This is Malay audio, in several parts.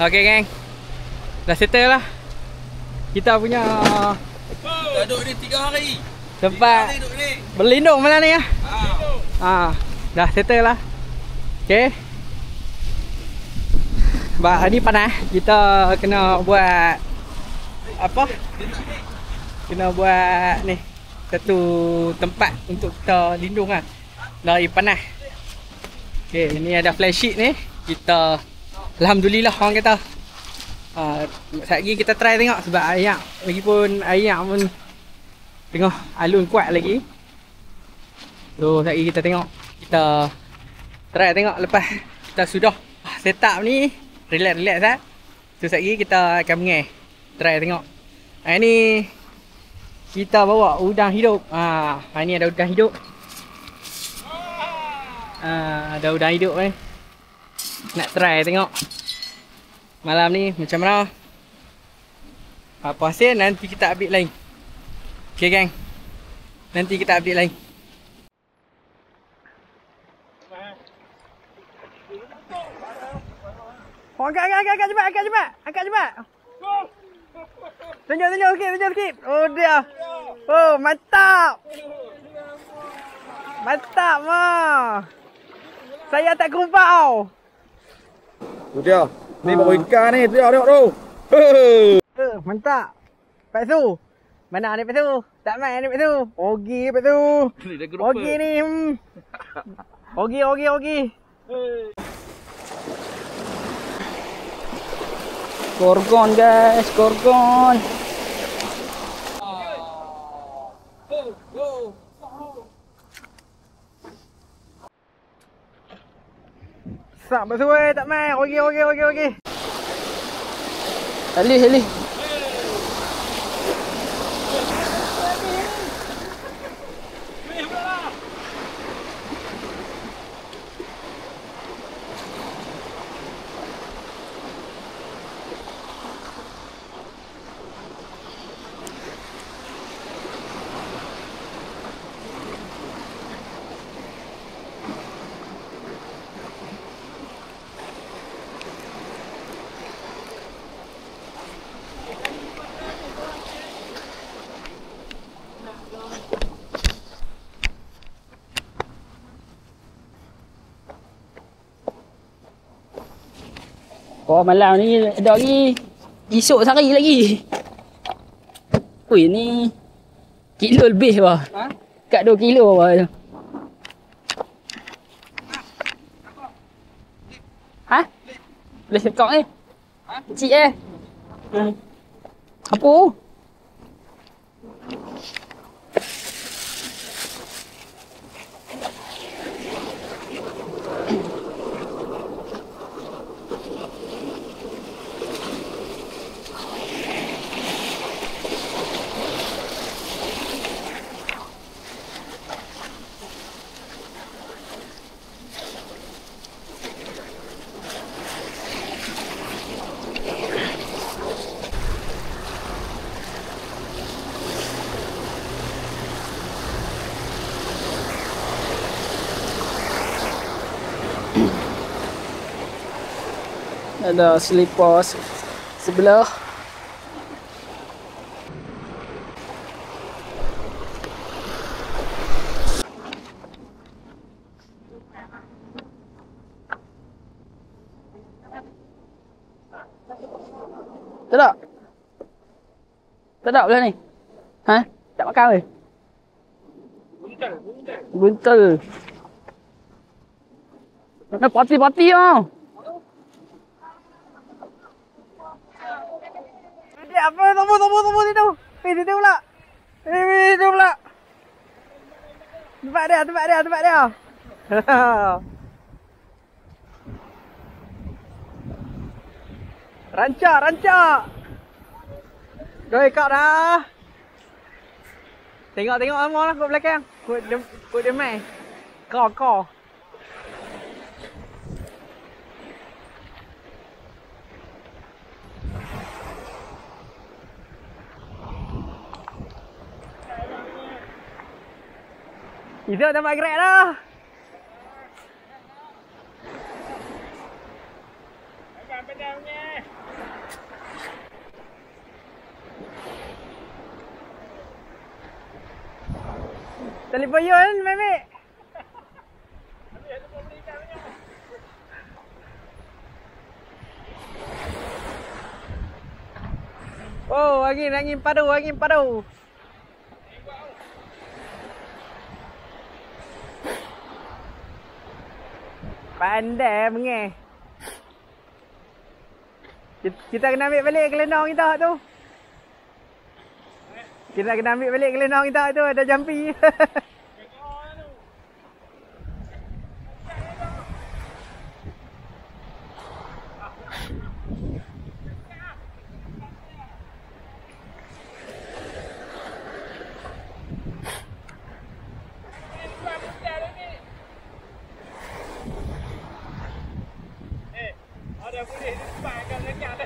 Okay geng, dah settle lah kita punya dah duduk ni 3 hari. tempat berlindung mana ni ya? Dah settle lah. Okay. Sebab hari ni panas, kita kena buat apa? Kena buat ni satu tempat untuk kita lindung lah dari panas. Okay, ni ada flash sheet ni. Kita alhamdulillah orang kata. Sekejap lagi kita try tengok sebab air lagipun air pun tengok alun kuat lagi. So sekejap lagi kita tengok, kita try tengok lepas kita sudah set up ni, relax lah. So sekejap lagi kita akan mengai try tengok. Hari ni kita bawa udang hidup. Hari ni ada udang hidup. Ada udang hidup ni. Nak try tengok malam ni macam mana. Apa hasil nanti kita update lain. Okay gang, nanti kita update lain. Angkat cepat. Tunjuk sikit. Oh dia. Oh mantap. Mantap mah. Saya tak kumpau. Tu dia. Ni bawa ikan ni. Tengok tu. Mantap. Pak Su. Mana ni Pak Su? Tak main ni Pak Su. Ogi Pak Su. Ogi ni. Ogi. Gorgon guys, gorgon. Sak Pak Su tak main. Ogi. Helih. Oh malam ni ada lagi. Esok sehari lagi. Ui ni kilo lebih bah. Kat 2 kilo bah. Boleh sekok ni. Kecil Apa? Ada selipar sebelah. Tak belah ni. Tak makan weh. Buntel. Nak parti-parti ah. Apa tunggu situ. Situ pula. Situ pula. Tempat dia. Rancak. Doi kau dah. Tengok amor lah kat belakang. Kut dia mai. Kau. Itu tempat gerak dah. Pedang punya. Telefon Yun, Meme. Oh, angin padu, angin padu. Pandai mengeh. Kita kena ambil balik kelenong kita tu. Kita kena ambil balik kelenong kita tu, ada jampi. Ada boleh dipakai lagi ada.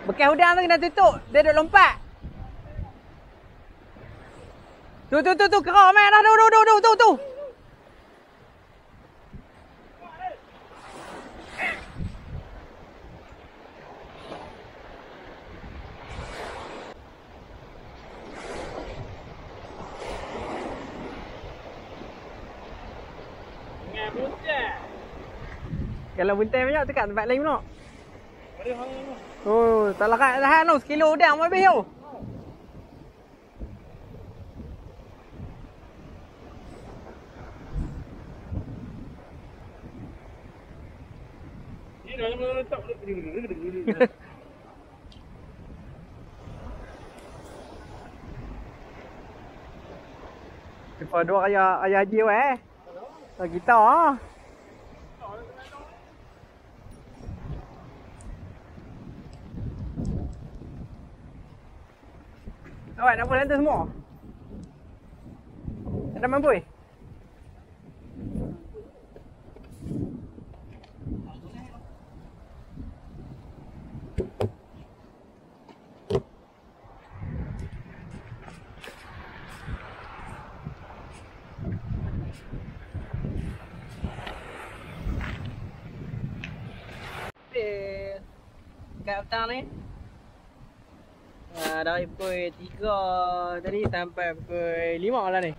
Bekas udang tu kena tutup. Dia duduk lompat. Tu, kerah main dah. Tu. Dengan buntai. Kalau buntai banyak tu kat tempat lain pula. Ada hang ni. Oh, tak larat dah tu. Sekilo udang pun habis tu. Ni dah letak. Jumpa dua ayah haji kita ah. Awak nak buat lantai semua? Ada mampu eh? Kat petang ni dari pukul 3 tadi sampai pukul 5 lah ni.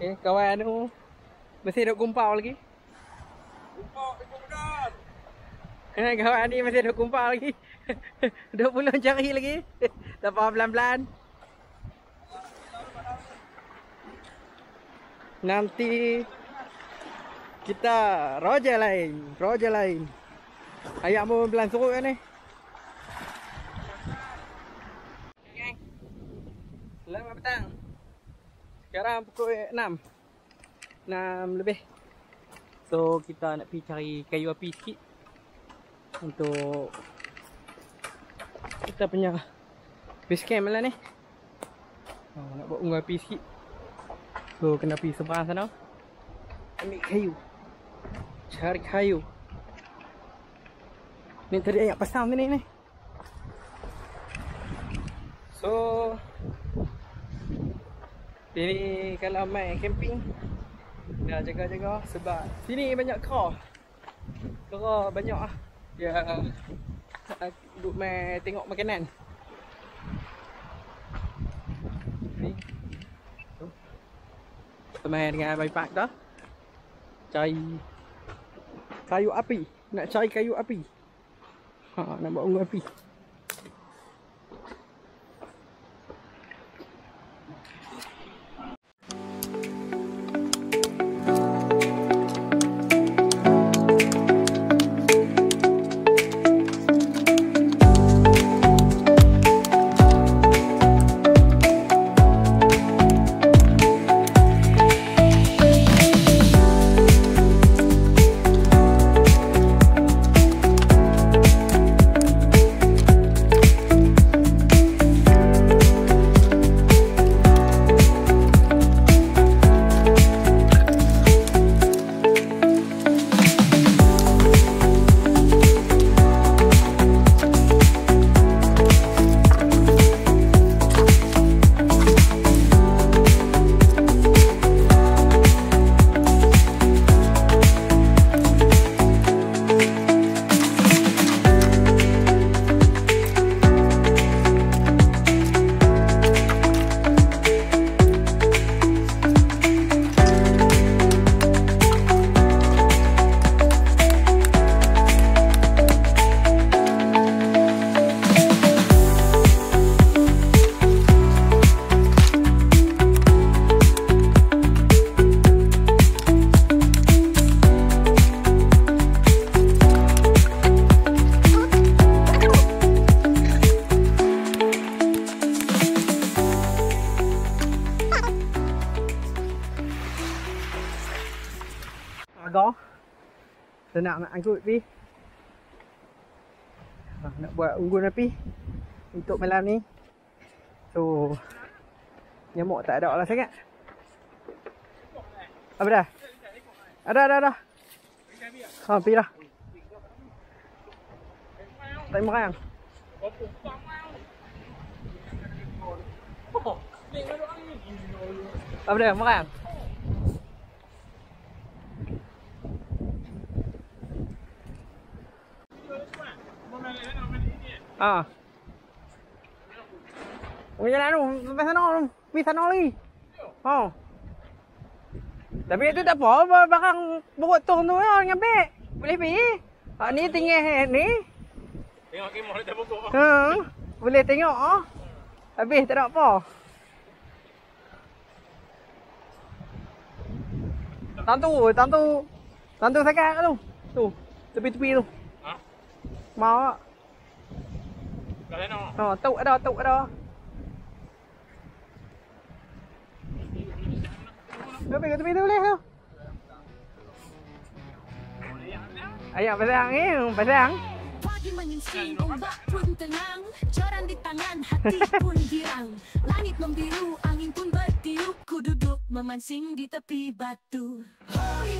Okay, kawan tu masih duk kumpau lagi. Kumpau betul. Kawan ni masih duk kumpau lagi. 20 jari lagi. Tak apa, pelan-pelan. Nanti kita roja lain. Ayam pun belan surut kan ni. Selamat petang. Sekarang pukul 6 lebih. So kita nak pergi cari kayu api sikit untuk kita punya base camp lah ni. Nak buat unggun api sikit. So kena pergi seberang sana, ambil kayu, cari kayu. Ni tadi ayat pasang tu ni. So ini kalau main camping dah jaga-jaga sebab sini banyak kera banyak ah. Dia duduk main tengok makanan. Ni tu main dengan Abang Pak dah cari kayu api. Nak cari kayu api. Nak buat unggun api. pagar. Senang nak angkut pi. Nak buat unggun api untuk malam ni. So nyamuk tak ada lah sangat. Apa dah? Ada. Ha, pergi dah. Tak makan. Apa dah? Makan. Ah. Pergi jalan tu, sampai sana tu. Pergi sana lagi. Oh. Tapi itu tak apa, barang berotong tu lah ngambil. Boleh pergi. Ah ni tinggal ni. Tengok kemah dia pokok. Ha, boleh tengok ah. Habis tak ada apa. Tantu sangat tu. Tu, tepi-tepi tu. Ha? Mau tak? Kat sana. Ha, tuk ada. Tepi tu boleh tu. Ayam pasang ni, pasang. Pagi menyingsing ombak pun tenang, coran di tangan hati pun girang. Langit membiru, angin pun bertiup, ku duduk memancing di tepi batu. Hoi,